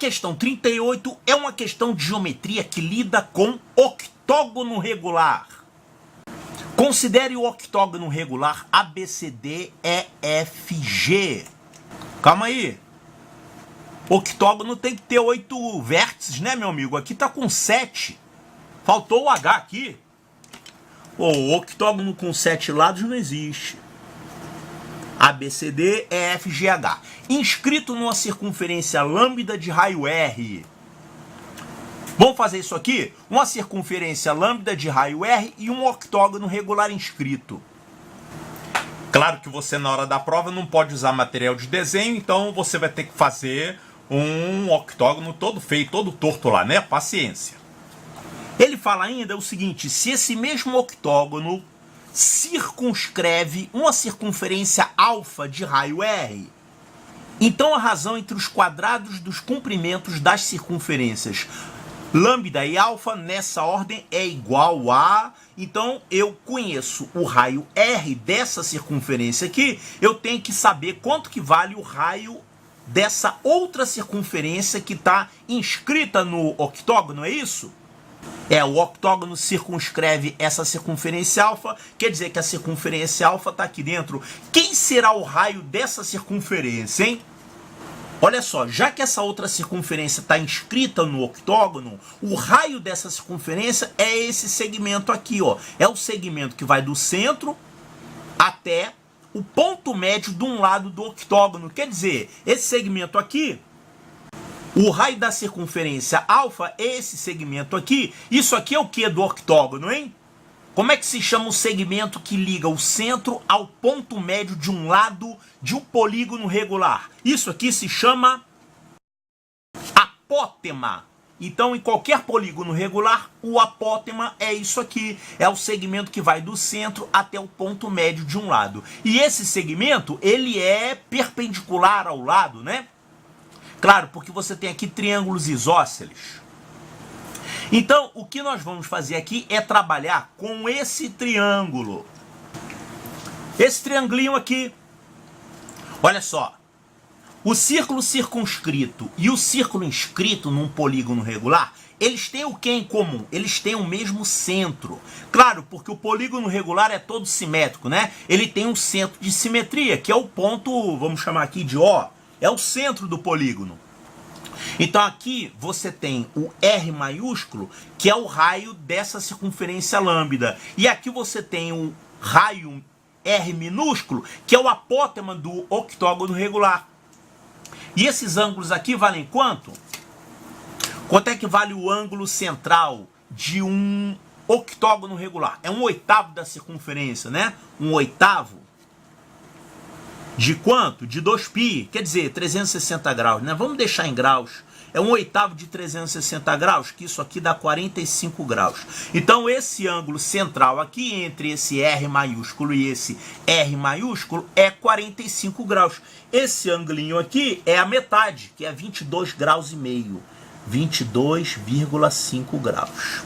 questão 38 é uma questão de geometria que lida com octógono regular. Considere o octógono regular ABCDEFG. Calma aí. Octógono tem que ter 8 vértices, né, meu amigo? Aqui tá com 7. Faltou o H aqui. O octógono com 7 lados não existe. ABCDEFGH. Inscrito numa circunferência lambda de raio R. Vamos fazer isso aqui? Uma circunferência lambda de raio R e um octógono regular inscrito. Claro que você, na hora da prova, não pode usar material de desenho, então você vai ter que fazer um octógono todo feio, todo torto lá, né? Paciência. Ele fala ainda o seguinte: se esse mesmo octógono circunscreve uma circunferência alfa de raio R, então a razão entre os quadrados dos comprimentos das circunferências lambda e alfa nessa ordem é igual a... Então eu conheço o raio R dessa circunferência aqui, eu tenho que saber quanto que vale o raio dessa outra circunferência que está inscrita no octógono, é isso? O octógono circunscreve essa circunferência alfa, quer dizer que a circunferência alfa está aqui dentro. Quem será o raio dessa circunferência, hein? Olha só, já que essa outra circunferência está inscrita no octógono, o raio dessa circunferência é esse segmento aqui, ó. É o segmento que vai do centro até o ponto médio de um lado do octógono. Quer dizer, esse segmento aqui, o raio da circunferência alfa é esse segmento aqui. Isso aqui é o que do octógono, hein? Como é que se chama o segmento que liga o centro ao ponto médio de um lado de um polígono regular? Isso aqui se chama apótema. Então, em qualquer polígono regular, o apótema é isso aqui. É o segmento que vai do centro até o ponto médio de um lado. E esse segmento, ele é perpendicular ao lado, né? Claro, porque você tem aqui triângulos isósceles. Então, o que nós vamos fazer aqui é trabalhar com esse triângulo. Esse triangulinho aqui. Olha só. O círculo circunscrito e o círculo inscrito num polígono regular, eles têm o que em comum? Eles têm o mesmo centro. Claro, porque o polígono regular é todo simétrico, né? Ele tem um centro de simetria, que é o ponto, vamos chamar aqui de O. É o centro do polígono. Então aqui você tem o R maiúsculo, que é o raio dessa circunferência lambda. E aqui você tem o raio R minúsculo, que é o apótema do octógono regular. E esses ângulos aqui valem quanto? Quanto é que vale o ângulo central de um octógono regular? É 1/8 da circunferência, né? 1/8 de quanto? De 2π, quer dizer, 360 graus, né? Vamos deixar em graus. É 1/8 de 360 graus, que isso aqui dá 45 graus. Então, esse ângulo central aqui, entre esse R maiúsculo e esse R maiúsculo, é 45 graus. Esse ângulinho aqui é a metade, que é 22 graus e meio. 22,5 graus.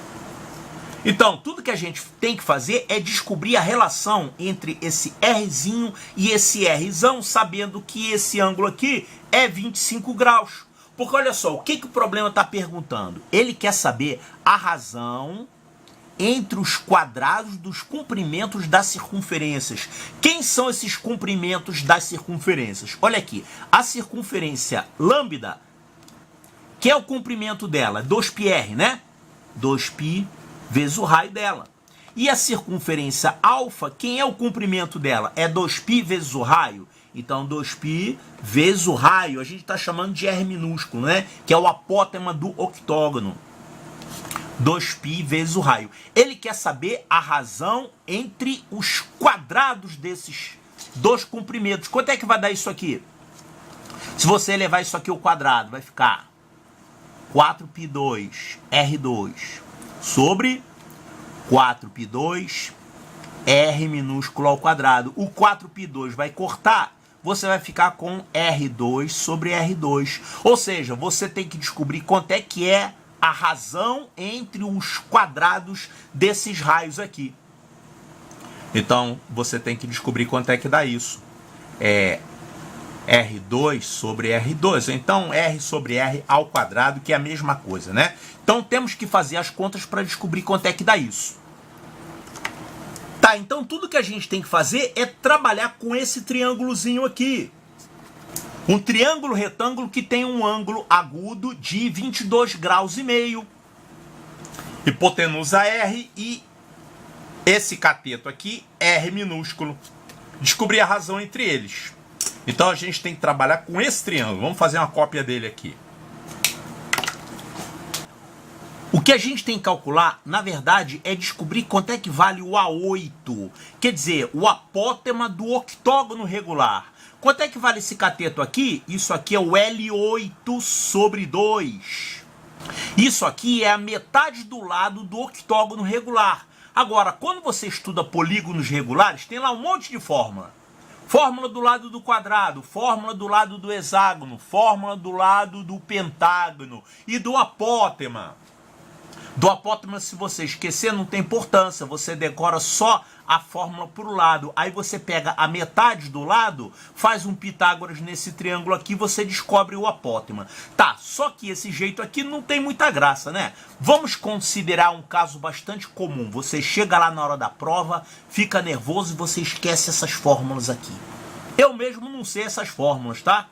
Então, tudo que a gente tem que fazer é descobrir a relação entre esse Rzinho e esse Rzão, sabendo que esse ângulo aqui é 25 graus. Porque olha só, o que o problema está perguntando? Ele quer saber a razão entre os quadrados dos comprimentos das circunferências. Quem são esses comprimentos das circunferências? Olha aqui, a circunferência lambda, que é o comprimento dela, 2πr, né? 2π vezes o raio dela. E a circunferência alfa, quem é o comprimento dela? É 2π vezes o raio. Então, 2π vezes o raio, a gente está chamando de R minúsculo, né? Que é o apótema do octógono. 2π vezes o raio. Ele quer saber a razão entre os quadrados desses dois comprimentos. Quanto é que vai dar isso aqui? Se você levar isso aqui ao quadrado, vai ficar 4π2 R2 sobre 4π2 R minúsculo ao quadrado. O 4π2 vai cortar, você vai ficar com R2 sobre R2. Ou seja, você tem que descobrir quanto é que é a razão entre os quadrados desses raios aqui. Então, você tem que descobrir quanto é que dá isso. R2 sobre R2, então R sobre R ao quadrado, que é a mesma coisa, né? Então temos que fazer as contas para descobrir quanto é que dá isso. Tá, então tudo que a gente tem que fazer é trabalhar com esse triângulozinho aqui. Um triângulo retângulo que tem um ângulo agudo de 22 graus e meio. Hipotenusa R e esse cateto aqui, R minúsculo. Descobrir a razão entre eles. Então a gente tem que trabalhar com esse triângulo. Vamos fazer uma cópia dele aqui. O que a gente tem que calcular, na verdade, é descobrir quanto é que vale o A8. Quer dizer, o apótema do octógono regular. Quanto é que vale esse cateto aqui? Isso aqui é o L8 sobre 2. Isso aqui é a metade do lado do octógono regular. Agora, quando você estuda polígonos regulares, tem lá um monte de fórmula. Fórmula do lado do quadrado, fórmula do lado do hexágono, fórmula do lado do pentágono e do apótema. Do apótema, se você esquecer, não tem importância. Você decora só a fórmula para o lado. Aí você pega a metade do lado, faz um Pitágoras nesse triângulo aqui, você descobre o apótema. Tá, só que esse jeito aqui não tem muita graça, né? Vamos considerar um caso bastante comum. Você chega lá na hora da prova, fica nervoso e você esquece essas fórmulas aqui. Eu mesmo não sei essas fórmulas, tá?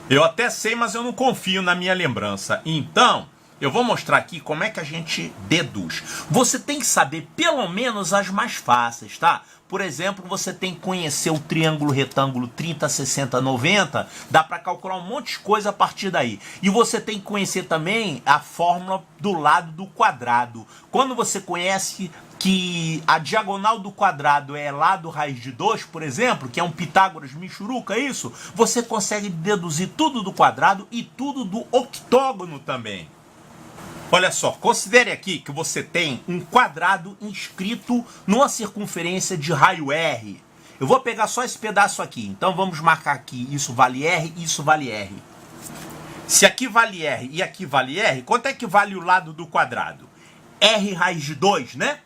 Eu até sei, mas eu não confio na minha lembrança. Então, eu vou mostrar aqui como é que a gente deduz. Você tem que saber pelo menos as mais fáceis, tá? Por exemplo, você tem que conhecer o triângulo retângulo 30, 60, 90. Dá para calcular um monte de coisa a partir daí. E você tem que conhecer também a fórmula do lado do quadrado. Quando você conhece que a diagonal do quadrado é lado raiz de 2, por exemplo, que é um Pitágoras Michuruca, isso, você consegue deduzir tudo do quadrado e tudo do octógono também. Olha só, considere aqui que você tem um quadrado inscrito numa circunferência de raio R. Eu vou pegar só esse pedaço aqui, então vamos marcar aqui, isso vale R, isso vale R. Se aqui vale R e aqui vale R, quanto é que vale o lado do quadrado? R raiz de 2, né?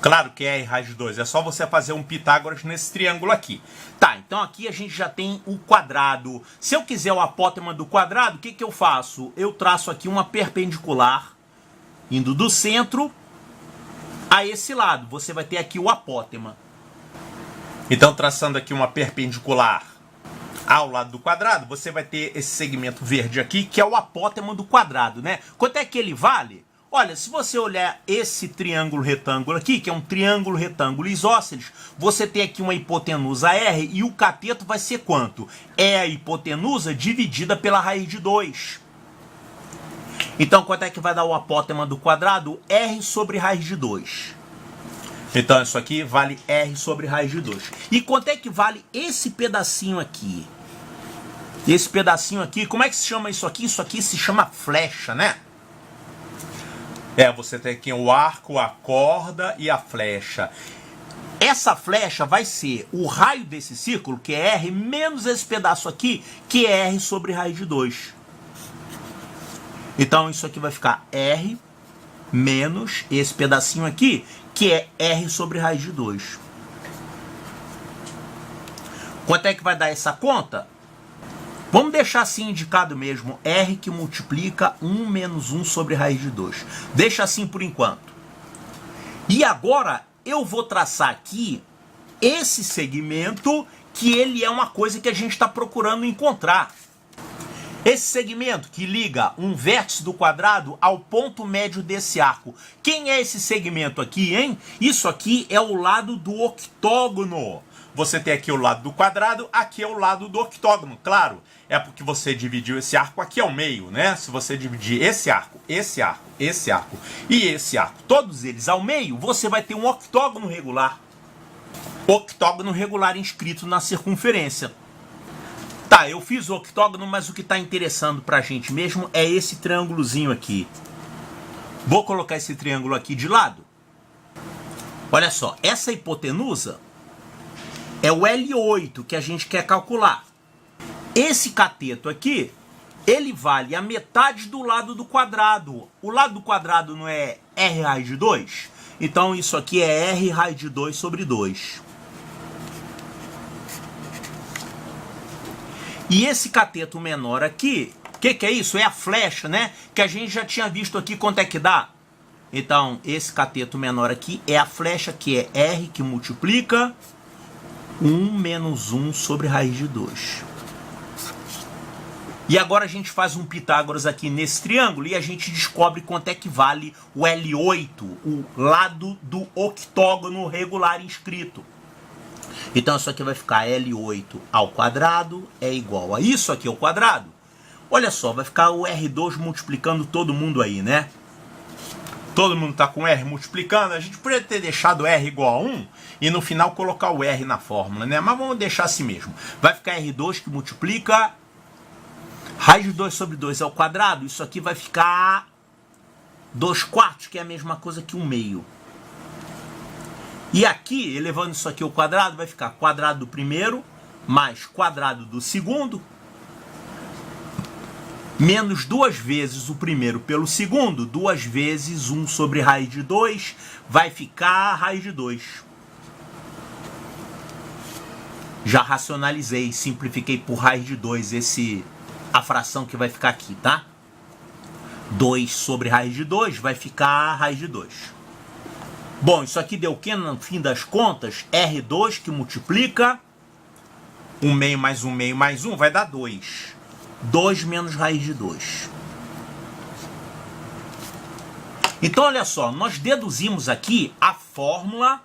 Claro que é R raiz de 2, é só você fazer um Pitágoras nesse triângulo aqui. Tá, então aqui a gente já tem o quadrado. Se eu quiser o apótema do quadrado, o que que eu faço? Eu traço aqui uma perpendicular, indo do centro a esse lado. Você vai ter aqui o apótema. Então, traçando aqui uma perpendicular ao lado do quadrado, você vai ter esse segmento verde aqui, que é o apótema do quadrado, né? Quanto é que ele vale? Olha, se você olhar esse triângulo retângulo aqui, que é um triângulo retângulo isósceles, você tem aqui uma hipotenusa R e o cateto vai ser quanto? É a hipotenusa dividida pela raiz de 2. Então, quanto é que vai dar o apótema do quadrado? R sobre raiz de 2. Então, isso aqui vale R sobre raiz de 2. E quanto é que vale esse pedacinho aqui? Esse pedacinho aqui, como é que se chama isso aqui? Isso aqui se chama flecha, né? Você tem aqui o arco, a corda e a flecha. Essa flecha vai ser o raio desse círculo, que é R, menos esse pedaço aqui, que é R sobre raiz de 2. Então isso aqui vai ficar R menos esse pedacinho aqui, que é R sobre raiz de 2. Quanto é que vai dar essa conta? Vamos deixar assim indicado mesmo, R que multiplica 1 menos 1 sobre raiz de 2. Deixa assim por enquanto. E agora eu vou traçar aqui esse segmento, que ele é uma coisa que a gente está procurando encontrar. Esse segmento que liga um vértice do quadrado ao ponto médio desse arco. Quem é esse segmento aqui, hein? Isso aqui é o lado do octógono. Você tem aqui o lado do quadrado, aqui é o lado do octógono, claro. É porque você dividiu esse arco aqui ao meio, né? Se você dividir esse arco, esse arco, esse arco e esse arco, todos eles ao meio, você vai ter um octógono regular. Octógono regular inscrito na circunferência. Tá, eu fiz o octógono, mas o que está interessando pra gente mesmo é esse triângulozinho aqui. Vou colocar esse triângulo aqui de lado. Olha só, essa hipotenusa é o L8 que a gente quer calcular. Esse cateto aqui, ele vale a metade do lado do quadrado. O lado do quadrado não é R raiz de 2? Então isso aqui é R raiz de 2 sobre 2. E esse cateto menor aqui, o que é isso? É a flecha, né? Que a gente já tinha visto aqui quanto é que dá. Então, esse cateto menor aqui é a flecha, que é R, que multiplica 1 menos 1 sobre raiz de 2. E agora a gente faz um Pitágoras aqui nesse triângulo e a gente descobre quanto é que vale o L8, o lado do octógono regular inscrito. Então isso aqui vai ficar L8 ao quadrado é igual a isso aqui ao quadrado. Olha só, vai ficar o R2 multiplicando todo mundo aí, né? Todo mundo está com R multiplicando. A gente poderia ter deixado R igual a 1 e no final colocar o R na fórmula, né? Mas vamos deixar assim mesmo. Vai ficar R2 que multiplica raiz de 2 sobre 2 ao quadrado. Isso aqui vai ficar 2/4, que é a mesma coisa que 1/2. E aqui, elevando isso aqui ao quadrado, vai ficar quadrado do primeiro mais quadrado do segundo, menos 2 vezes o primeiro pelo segundo, 2 vezes 1 sobre raiz de 2, vai ficar raiz de 2. Já racionalizei, simplifiquei por raiz de 2 a fração que vai ficar aqui, tá? 2 sobre raiz de 2 vai ficar raiz de 2. Bom, isso aqui deu o que no fim das contas? R2 que multiplica 1/2 mais 1/2 mais 1 vai dar 2. 2 menos raiz de 2. Então, olha só, nós deduzimos aqui a fórmula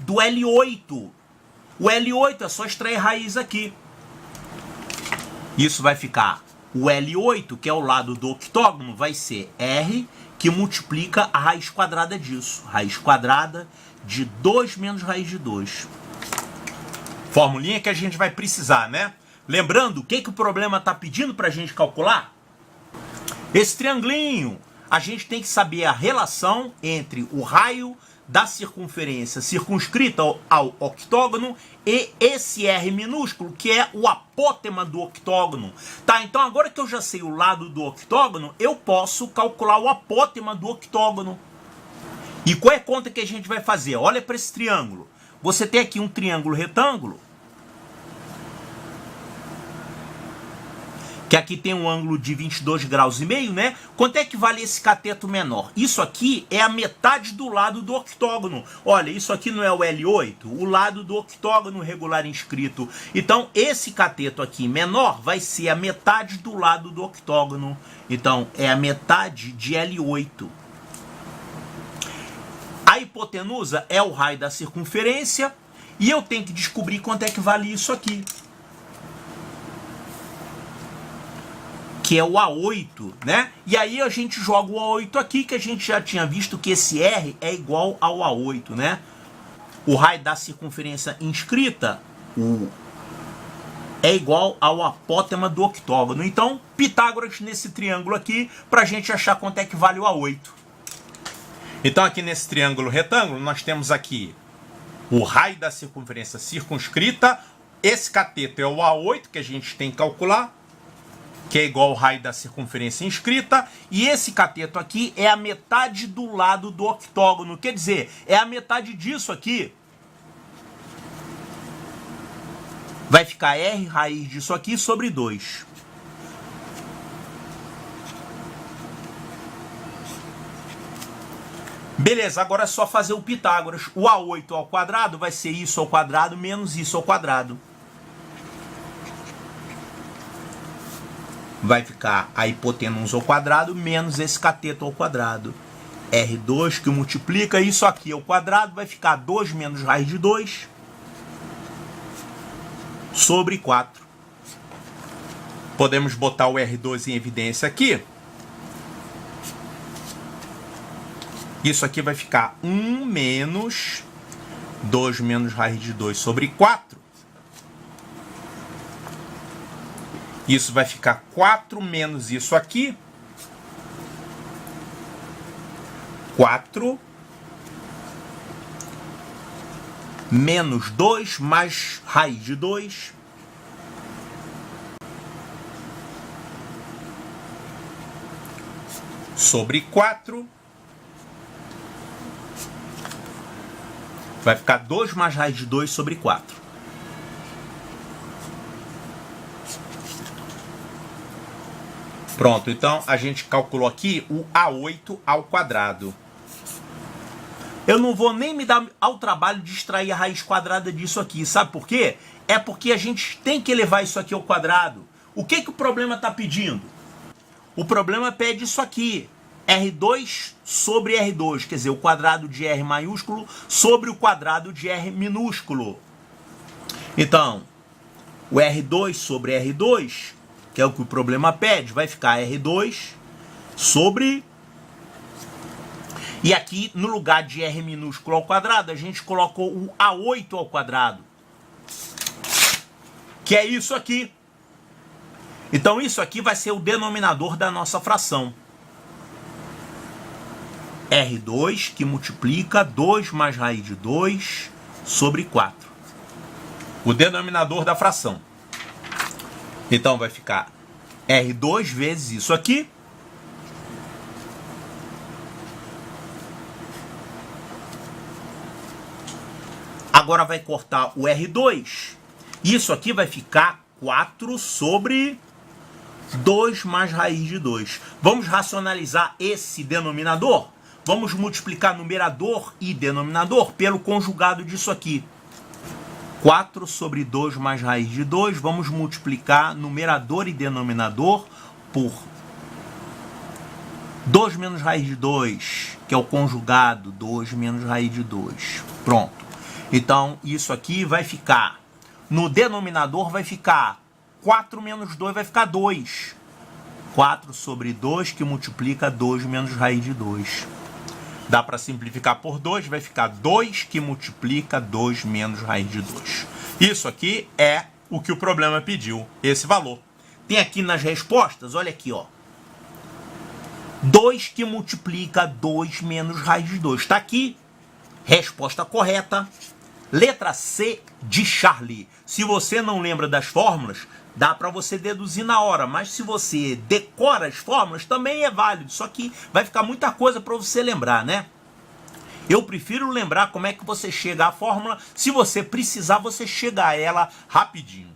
do L8. O L8 é só extrair raiz aqui. Isso vai ficar o L8, que é o lado do octógono, vai ser R, que multiplica a raiz quadrada disso. Raiz quadrada de 2 menos raiz de 2. Formulinha que a gente vai precisar, né? Lembrando, o que o problema está pedindo para a gente calcular? Esse triangulinho. A gente tem que saber a relação entre o raio da circunferência circunscrita ao octógono e esse R minúsculo, que é o apótema do octógono. Tá, então agora que eu já sei o lado do octógono, eu posso calcular o apótema do octógono. E qual é a conta que a gente vai fazer? Olha para esse triângulo. Você tem aqui um triângulo retângulo, que aqui tem um ângulo de 22 graus e meio, né? Quanto é que vale esse cateto menor? Isso aqui é a metade do lado do octógono. Olha, isso aqui não é o L8? O lado do octógono regular inscrito. Então, esse cateto aqui menor vai ser a metade do lado do octógono. Então, é a metade de L8. A hipotenusa é o raio da circunferência e eu tenho que descobrir quanto é que vale isso aqui, que é o A8, né? E aí a gente joga o A8 aqui, que a gente já tinha visto que esse R é igual ao A8, né? O raio da circunferência inscrita é igual ao apótema do octógono. Então, Pitágoras nesse triângulo aqui, para a gente achar quanto é que vale o A8. Então, aqui nesse triângulo retângulo, nós temos aqui o raio da circunferência circunscrita. Esse cateto é o A8, que a gente tem que calcular, que é igual ao raio da circunferência inscrita, e esse cateto aqui é a metade do lado do octógono, quer dizer, é a metade disso aqui. Vai ficar R raiz disso aqui sobre 2. Beleza, agora é só fazer o Pitágoras. O A8 ao quadrado vai ser isso ao quadrado menos isso ao quadrado. Vai ficar a hipotenusa ao quadrado menos esse cateto ao quadrado. R2 que multiplica isso aqui ao quadrado, vai ficar 2 menos raiz de 2 sobre 4. Podemos botar o R2 em evidência aqui. Isso aqui vai ficar 1 menos 2 menos raiz de 2 sobre 4. Isso vai ficar 4 menos isso aqui. 4 menos 2 mais raiz de 2. Sobre 4. Vai ficar 2 mais raiz de 2 sobre 4. Pronto, então a gente calculou aqui o A8 ao quadrado. Eu não vou nem me dar ao trabalho de extrair a raiz quadrada disso aqui. Sabe por quê? É porque a gente tem que elevar isso aqui ao quadrado. O que o problema está pedindo? O problema pede isso aqui. R2 sobre R2, quer dizer, o quadrado de R maiúsculo sobre o quadrado de R minúsculo. Então, o R2 sobre R2, que é o que o problema pede, vai ficar R2 sobre... E aqui, no lugar de R minúsculo ao quadrado, a gente colocou o A8 ao quadrado. Que é isso aqui. Então, isso aqui vai ser o denominador da nossa fração. R2 que multiplica 2 mais raiz de 2 sobre 4. O denominador da fração. Então vai ficar R2 vezes isso aqui. Agora vai cortar o R2. Isso aqui vai ficar 4 sobre 2 mais raiz de 2. Vamos racionalizar esse denominador? Vamos multiplicar numerador e denominador pelo conjugado disso aqui. 4 sobre 2 mais raiz de 2. Vamos multiplicar numerador e denominador por 2 menos raiz de 2, que é o conjugado 2 menos raiz de 2. Pronto. Então, isso aqui vai ficar, no denominador vai ficar 4 menos 2, vai ficar 2. 4 sobre 2 que multiplica 2 menos raiz de 2. Dá para simplificar por 2, vai ficar 2 que multiplica 2 menos raiz de 2. Isso aqui é o que o problema pediu, esse valor. Tem aqui nas respostas, olha aqui, ó. 2 que multiplica 2 menos raiz de 2. Está aqui, resposta correta. Letra C de Charlie. Se você não lembra das fórmulas, dá para você deduzir na hora, mas se você decora as fórmulas, também é válido, só que vai ficar muita coisa para você lembrar, né? Eu prefiro lembrar como é que você chega à fórmula, se você precisar, você chega a ela rapidinho.